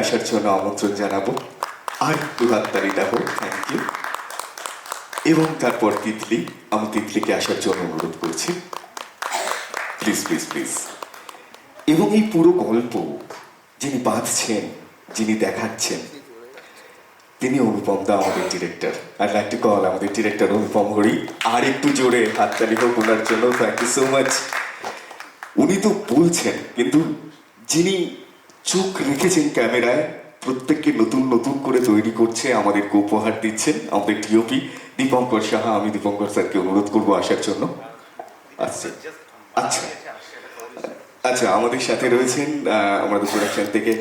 আসার জন্য আমন্ত্রণ জানাবো। আর একটু হাততালিটা হোক, থ্যাংক ইউ। এবং তারপর তিতলি, আমি তিতলিকে আসার জন্য অনুরোধ করছি, প্লিজ প্লিজ প্লিজ। এবং এই পুরো গল্প যিনি বাঁধছেন, যিনি দেখাচ্ছেন, তিনি অনুপম দা, আমাদের director. I like to call আমাদের ডিরেক্টর অনুপম হরি। আর একটু জোরে হাততালি হোক ওনার জন্য, থ্যাংক ইউ সো মাচ। উনি তো বলছেন, কিন্তু যিনি চোখ রেখেছেন ক্যামেরায়, প্রত্যেককে নতুন নতুন করে তৈরি করছে, আমাদেরকে উপহার দিচ্ছেন, আমাদের ডিওপি দীপঙ্কর সাহা। আমি দীপঙ্কর স্যারকে অনুরোধ করবো আসার জন্য। আচ্ছা আচ্ছা আচ্ছা, আমাদের সাথে রয়েছেন আমাদের প্রোডাকশন থেকে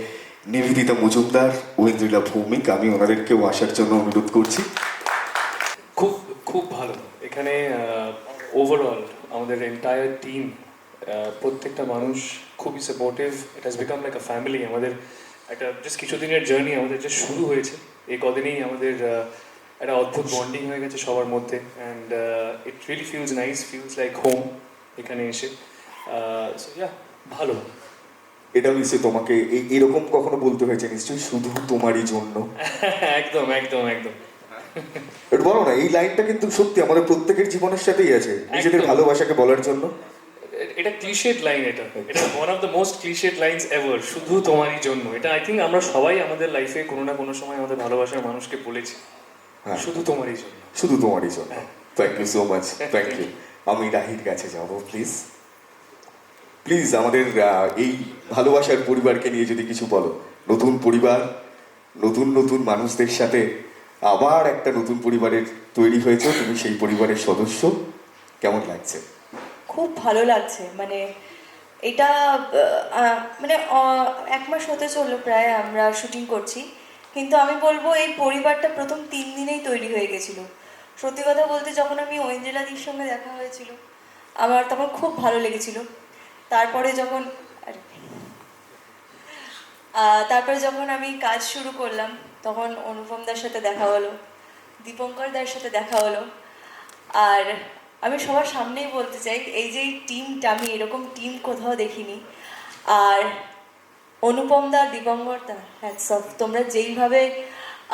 নিবেদিতা মজুমদার, ঐন্দ্রিলা ভৌমিক। আমি ওনাদেরকেও আসার জন্য অনুরোধ করছি। খুব খুব ভালো এখানে ওভারঅল আমাদের এন্টায়ার টিম, প্রত্যেকটা মানুষ খুবই supportive. It has become like a family. আমাদের একটা জাস্ট কিছুদিনের জার্নি আমাদের যে শুরু হয়েছে, এই কদিনেই আমাদের একটা অদ্ভুত বন্ডিং হয়ে গেছে সবার মধ্যে। And it really feels nice, feels like home এখানে এসে। সো ইয়া, ভালো। এটা নিশ্চয়ই তোমাকে এরকম কখনো বলতে হয়েছে নিশ্চয়ই, শুধু তোমারই জন্য। একদম একদম একদম। এটা বলো না, এই লাইনটা কিন্তু সত্যি আমাদের প্রত্যেকের জীবনের সাথেই আছে, নিজেদের একদম। ভালোবাসাকে বলার জন্য। এটা ক্লিশেড লাইন, এটা one of the most cliched lines ever, শুধু তোমারই জন্য। এটা আই থিঙ্ক আমরা সবাই আমাদের লাইফে কোনো না কোনো সময় আমাদের ভালোবাসার মানুষকে বলেছি, হ্যাঁ, শুধু তোমারই জন্য। শুধু তোমারই জন্য। Thank you so much, thank you. you. আমি রাহির কাছে যাবো, প্লিজ প্লিজ। আমাদের এই ভালোবাসার পরিবারকে নিয়ে যদি কিছু বলো। নতুন পরিবার, নতুন নতুন মানুষদের সাথে আবার একটা নতুন পরিবারের তৈরি হয়েছে, তুমি সেই পরিবারের সদস্য, কেমন লাগছে? খুব ভালো লাগছে। মানে এটা মানে 1 মাস হতে চললো প্রায় আমরা শুটিং করছি, কিন্তু আমি বলবো এই পরিবারটা প্রথম 3 দিনেই তৈরি হয়ে গেছিলো। সত্যি কথা বলতে, যখন আমি ঐন্দ্রিলাদির সঙ্গে দেখা হয়েছিল আমার তখন খুব ভালো লেগেছিল। তারপরে যখন তারপরে যখন আমি কাজ শুরু করলাম, তখন অনুপমদার সাথে দেখা হলো, দীপঙ্কর দার সাথে দেখা হলো। আর আমি সবার সামনেই বলতে চাই, এই যে টিমটা, আমি এরকম টিম কোথাও দেখিনি। আর অনুপম দা, দীপঙ্কর দা, হ্যাটস অফ। তোমরা যেইভাবে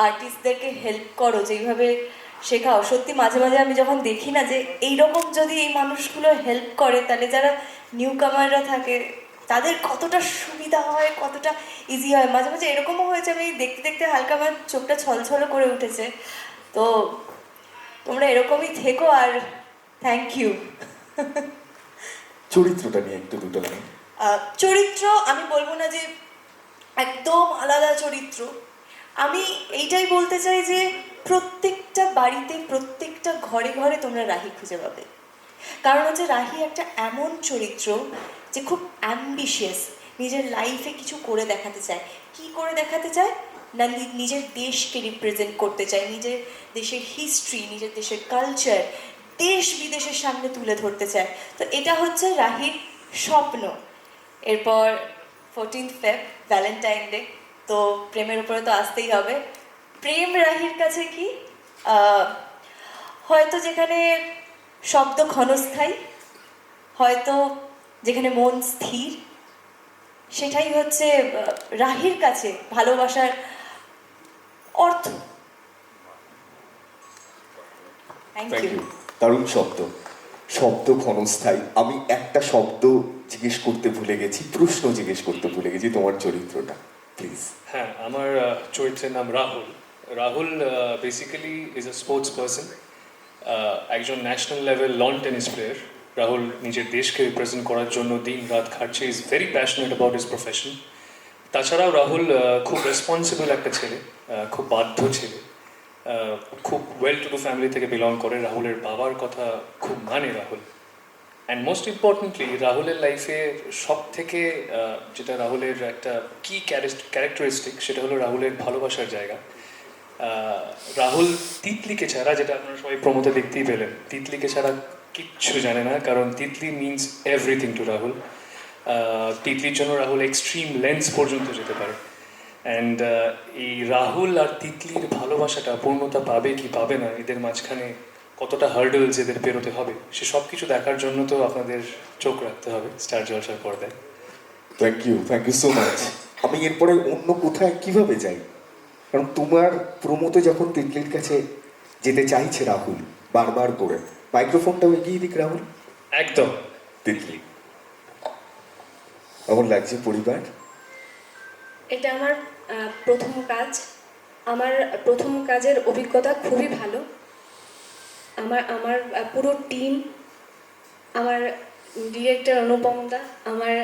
আর্টিস্টদেরকে হেল্প করো, যেইভাবে শেখাও, সত্যি মাঝে মাঝে আমি যখন দেখি না যে এইরকম যদি এই মানুষগুলো হেল্প করে, তাহলে যারা নিউ কামাররা থাকে তাদের কতটা সুবিধা হয়, কতটা ইজি হয়। মাঝে মাঝে এরকমও হয়েছে, আমি দেখতে দেখতে হালকা আমার চোখটা ছলছল করে উঠেছে। তো তোমরা এরকমই থেকো, আর থ্যাংক ইউ। চরিত্রটা নিয়ে একটু দুটো লাইন। চরিত্র আমি বলবো না যে একদম আলাদা চরিত্র। আমি এইটাই বলতে চাই যে প্রত্যেকটা বাড়িতে, প্রত্যেকটা ঘরে ঘরে তোমরা রাহি খুঁজে পাবে। কারণ হচ্ছে রাহি একটা এমন চরিত্র যে খুব অ্যাম্বিশিয়াস, নিজের লাইফে কিছু করে দেখাতে চায়। কি করে দেখাতে চায় না, নিজের দেশকে রিপ্রেজেন্ট করতে চায়, নিজের দেশের হিস্ট্রি, নিজের দেশের কালচার দেশ বিদেশের সামনে তুলে ধরতে চায়। তো এটা হচ্ছে রাহির স্বপ্ন। এরপর 14th Feb ভ্যালেন্টাইন ডে, তো প্রেমের উপরে তো আসতেই হবে। প্রেম রাহির কাছে কি, হয়তো যেখানে শব্দ ক্ষণস্থায়ী, হয়তো যেখানে মন স্থির, সেটাই হচ্ছে রাহির কাছে ভালোবাসার অর্থ। Thank thank you. ইউ। দারুণ শব্দ, শব্দ ক্ষণস্থায়ী। আমি একটা শব্দ জিজ্ঞেস করতে ভুলে গেছি, প্রশ্ন জিজ্ঞেস করতে ভুলে গেছি, তোমার চরিত্রটা প্লিজ। হ্যাঁ, আমার চরিত্রের নাম Rahul. Rahul basically is a sports person, একজন national level lawn tennis player. Rahul নিজের দেশকে রিপ্রেজেন্ট করার জন্য দিন রাত খাটছে, is very passionate about his profession. তাছাড়াও রাহুল খুব রেসপন্সিবল একটা ছেলে, খুব বাধ্য ছেলে, খুব ওয়েল টু ডু ফ্যামিলি থেকে বিলং করে। রাহুলের বাবার কথা খুব মানে রাহুল। অ্যান্ড মোস্ট ইম্পর্টেন্টলি রাহুলের লাইফে সব থেকে যেটা রাহুলের একটা কি ক্যারেক্টারিস্টিক, সেটা হলো রাহুলের ভালোবাসার জায়গা। রাহুল তিতলিকে ছাড়া, যেটা আপনারা সবাই প্রমোতে দেখতেই পেলেন, তিতলিকে ছাড়া কিচ্ছু জানে না, কারণ Titli means everything to Rahul. তিতলির জন্য রাহুল এক্সট্রিম লেন্স পর্যন্ত যেতে পারে। অ্যান্ড এই রাহুল আর তিতলির ভালোবাসাটা পূর্ণতা পাবে কি পাবে না, এদের মাঝখানে কতটা হার্ডলস এদের পেরোতে হবে, সে সব কিছু দেখার জন্য তো আপনাদের চোখ রাখতে হবে স্টার জলসার পর্দায়। Thank you so much. আমি এরপরে অন্য কোথায় কিভাবে যাই? কারণ তোমার প্রমোতে যখন তিতলির কাছে যেতে চাইছে রাহুল বারবার করে, মাইক্রোফোনটাও এগিয়ে দিক রাহুল। একদম। তিতলি, কেমন লাগছে পরিবার? এটা আমার প্রথম কাজ। আমার প্রথম কাজের অভিজ্ঞতা খুবই ভালো। আমার আমার পুরো টিম, আমার ডিরেক্টর অনুপম দা, আমার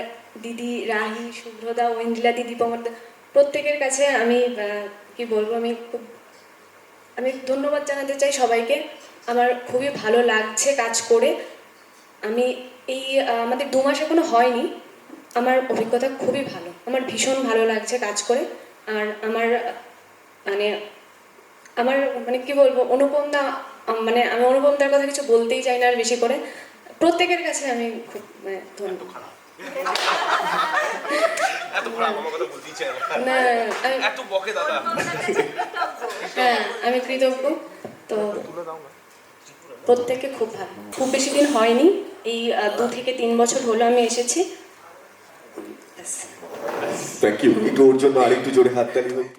দিদি রাহি, শুভ্রদা, ঐন্দ্রিলা দিদি, দীপমদা, প্রত্যেকের কাছে আমি কি বলবো, আমি ধন্যবাদ জানাতে চাই সবাইকে। আমার খুবই ভালো লাগছে কাজ করে। আমি এই আমাদের 2 মাস এখনো হয়নি, আমার অভিজ্ঞতা খুবই ভালো, আমার ভীষণ ভালো লাগছে কাজ করে। আর আমার মানে আমার মানে কি বলবো, অনুপম দা, মানে আমি অনুপম দার কথা কিছু বলতেই চাই না আর বেশি করে। প্রত্যেকের কাছে আমি খুব ধন্যবাদ। না হ্যাঁ, আমি কৃতজ্ঞ। তো প্রত্যেকে খুব ভালো। খুব বেশি দিন হয়নি, এই 2 থেকে 3 বছর হলো আমি এসেছি। Thank you. একটু ওর জন্য আরেকটু জোরে হাততালি হোক।